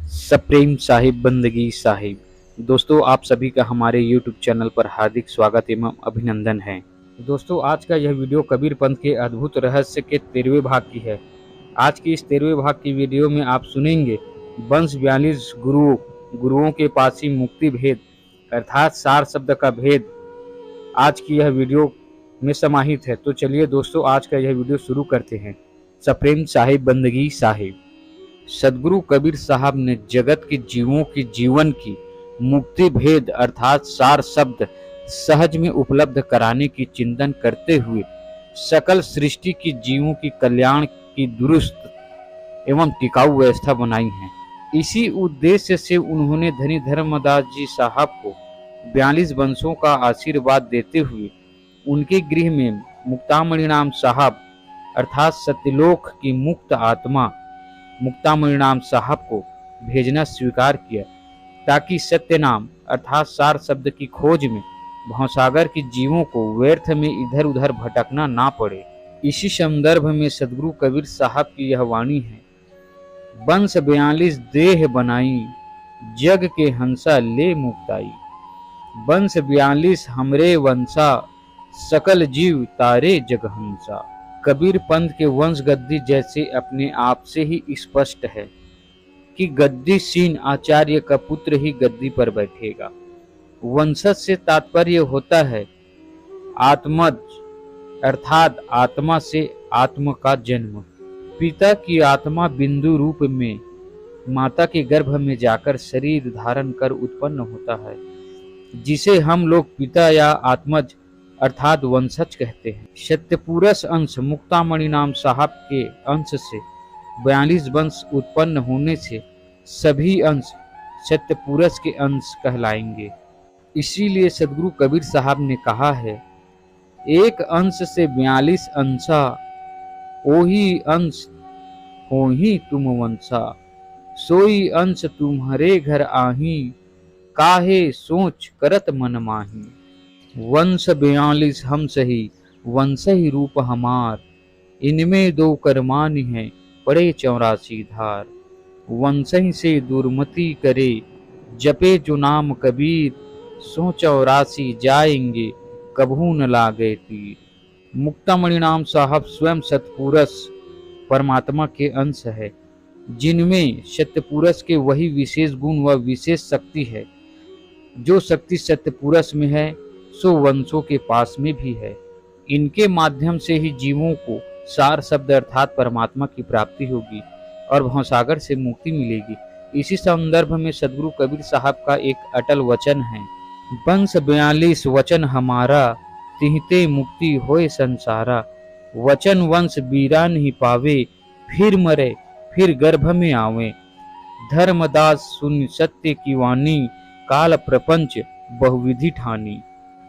सप्रेम साहिब बंदगी साहिब। दोस्तों, आप सभी का हमारे YouTube चैनल पर हार्दिक स्वागत एवं अभिनंदन है। दोस्तों, आज का यह वीडियो कबीर पंथ के अद्भुत रहस्य के 13वें भाग की है। आज की इस 13वें भाग की वीडियो में आप सुनेंगे वंश 42 गुरुओं के पास ही मुक्ति भेद अर्थात सार शब्द का भेद आज की यह वीडियो में समाहित है। तो चलिए दोस्तों, आज का यह वीडियो शुरू करते हैं। सप्रेम साहिब बंदगी साहिब। सदगुरु कबीर साहब ने जगत के जीवों के जीवन की मुक्ति भेद अर्थात सार शब्द सहज में उपलब्ध कराने की चिंतन करते हुए सकल सृष्टि की जीवों की कल्याण की दुरुस्त एवं टिकाऊ व्यवस्था बनाई है। इसी उद्देश्य से उन्होंने धनी धर्मदास जी साहब को 42 वंशों का आशीर्वाद देते हुए उनके गृह में मुक्तामणिनाम साहब अर्थात सत्यलोक की मुक्त आत्मा मुक्तामणिनाम साहब को भेजना स्वीकार किया, ताकि सत्य नाम अर्थात सार शब्द की खोज में भवसागर के जीवों को व्यर्थ में इधर उधर भटकना ना पड़े। इसी संदर्भ में सदगुरु कबीर साहब की यह वाणी है। वंश 42 देह बनाई, जग के हंसा ले मुक्ताई। वंश 42 हमरे वंशा, सकल जीव तारे जग हंसा। कबीर पंथ के वंश गद्दी जैसे अपने आप से ही स्पष्ट है कि गद्दी सीन आचार्य का पुत्र ही गद्दी पर बैठेगा। वंशज से तात्पर्य होता है आत्मज अर्थात आत्मा से आत्म का जन्म। पिता की आत्मा बिंदु रूप में माता के गर्भ में जाकर शरीर धारण कर उत्पन्न होता है, जिसे हम लोग पिता या आत्मज अर्थात वंशज कहते हैं। सत्यपुरुष अंश मुक्तामणिनाम साहब के अंश से 42 वंश उत्पन्न होने से सभी अंश सत्यपुरुष के अंश कहलाएंगे। इसीलिए सदगुरु कबीर साहब ने कहा है, एक अंश से 42 अंशा, ओही अंश होही तुम वंशा। सोई अंश तुम्हारे घर आही, काहे सोच करत मन माही। वंश 42 हम सही, वंश ही रूप हमार। इनमें दो करमानी है, पड़े 84 धार। वंश ही से दुर्मति करे, जपे जो नाम कबीर। सो 84 जाएंगे, कभू न लागे तीर। मुक्तामणिनाम साहब स्वयं सतपुरुष परमात्मा के अंश है, जिनमें सत्यपुरुष के वही विशेष गुण व विशेष शक्ति है। जो शक्ति सत्यपुरुष में है सो वंशों के पास में भी है। इनके माध्यम से ही जीवों को सार शब्द अर्थात परमात्मा की प्राप्ति होगी और भवसागर से मुक्ति मिलेगी। इसी संदर्भ में सदगुरु कबीर साहब का एक अटल वचन है, वंश 42 वचन हमारा, तिहते मुक्ति होए संसारा। वचन वंश बीरा नहीं पावे, फिर मरे फिर गर्भ में आवे। धर्मदास सुन सत्य की वाणी, काल प्रपंच बहुविधि ठानी।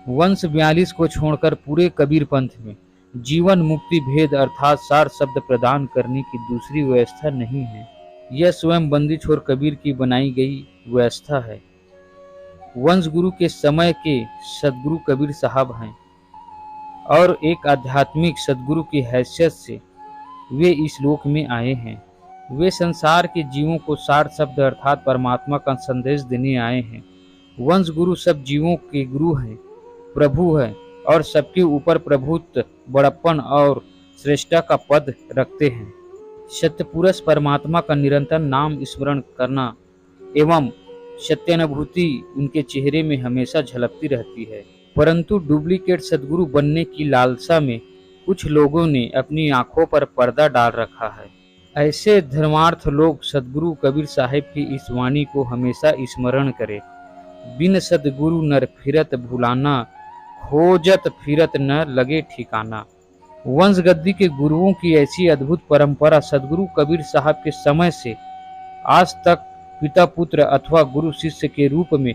वंश 42 को छोड़कर पूरे कबीर पंथ में जीवन मुक्ति भेद अर्थात सार शब्द प्रदान करने की दूसरी व्यवस्था नहीं है। यह स्वयं बंदी छोर कबीर की बनाई गई व्यवस्था है। वंश गुरु के समय के सदगुरु कबीर साहब हैं और एक आध्यात्मिक सदगुरु की हैसियत से वे इस लोक में आए हैं। वे संसार के जीवों को सार शब्द अर्थात परमात्मा का संदेश देने आए हैं। वंश गुरु सब जीवों के गुरु हैं, प्रभु है और सबके ऊपर प्रभुत्व, बड़प्पन और श्रेष्ठता का पद रखते हैं। सत्यपुरुष परमात्मा का निरंतर नाम स्मरण करना एवं सत्यानुभूति उनके चेहरे में हमेशा झलकती रहती है। परंतु डुप्लीकेट सदगुरु बनने की लालसा में कुछ लोगों ने अपनी आंखों पर पर्दा डाल रखा है। ऐसे धर्मार्थ लोग सदगुरु कबीर साहिब की इस वाणी को हमेशा स्मरण करें, बिन सदगुरु नर फिरत भुलाना, खोजत फिरत न लगे ठिकाना। वंश गद्दी के गुरुओं की ऐसी अद्भुत परंपरा सदगुरु कबीर साहब के समय से आज तक पिता पुत्र अथवा गुरु शिष्य के रूप में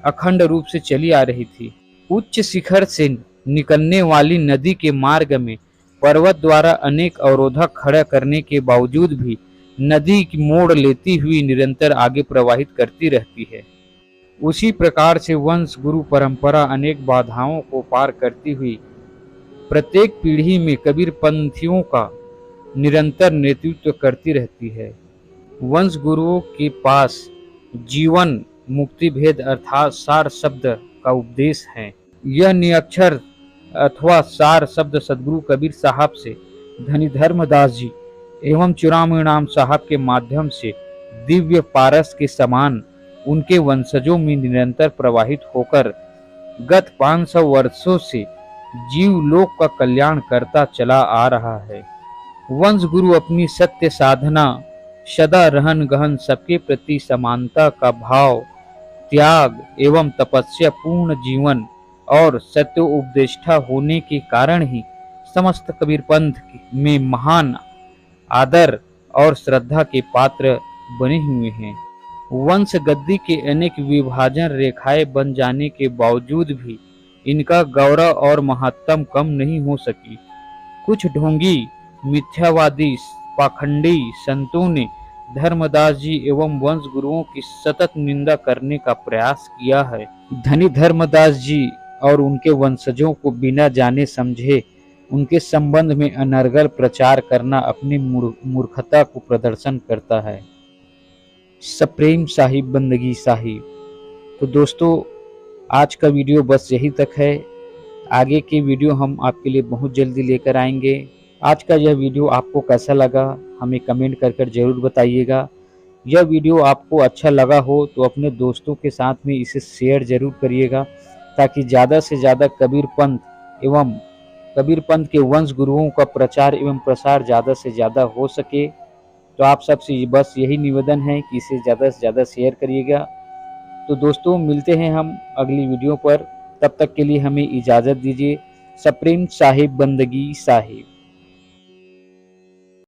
अखंड रूप से चली आ रही थी। उच्च शिखर से निकलने वाली नदी के मार्ग में पर्वत द्वारा अनेक अवरोधक खड़ा करने के बावजूद भी नदी की मोड़ लेती हुई निरंतर आगे प्रवाहित करती रहती है। उसी प्रकार से वंश गुरु परंपरा अनेक बाधाओं को पार करती हुई प्रत्येक पीढ़ी में कबीर पंथियों का निरंतर नेतृत्व करती रहती है। वंश गुरुओं के पास जीवन मुक्ति भेद अर्थात सार शब्द का उपदेश है। यह निअक्षर अथवा सार शब्द सदगुरु कबीर साहब से धनी धर्मदास जी एवं चुरामी राम साहब के माध्यम से दिव्य पारस के समान उनके वंशजों में निरंतर प्रवाहित होकर गत 500 वर्षों से जीव लोक का कल्याण करता चला आ रहा है। वंश गुरु अपनी सत्य साधना, सदा रहन गहन, सबके प्रति समानता का भाव, त्याग एवं तपस्या पूर्ण जीवन और सत्य उपदेष्टा होने के कारण ही समस्त कबीर पंथ में महान आदर और श्रद्धा के पात्र बने हुए हैं। वंश गद्दी के अनेक विभाजन रेखाएं बन जाने के बावजूद भी इनका गौरव और महत्तम कम नहीं हो सकी। कुछ ढोंगी मिथ्यावादी पाखंडी संतों ने धर्मदास जी एवं वंश गुरुओं की सतत निंदा करने का प्रयास किया है। धनी धर्मदास जी और उनके वंशजों को बिना जाने समझे उनके संबंध में अनर्गल प्रचार करना अपनी मूर्खता को प्रदर्शन करता है। सप्रेम साहिब बंदगी साहिब। तो दोस्तों, आज का वीडियो बस यही तक है। आगे के वीडियो हम आपके लिए बहुत जल्दी लेकर आएंगे। आज का यह वीडियो आपको कैसा लगा हमें कमेंट कर जरूर बताइएगा। यह वीडियो आपको अच्छा लगा हो तो अपने दोस्तों के साथ में इसे शेयर जरूर करिएगा, ताकि ज़्यादा से ज़्यादा कबीर पंथ के वंश गुरुओं का प्रचार एवं प्रसार ज़्यादा से ज़्यादा हो सके। तो आप सबसे बस यही निवेदन है कि इसे ज़्यादा से ज़्यादा शेयर करिएगा। तो दोस्तों, मिलते हैं हम अगली वीडियो पर। तब तक के लिए हमें इजाज़त दीजिए। सप्रेम साहिब बंदगी साहिब।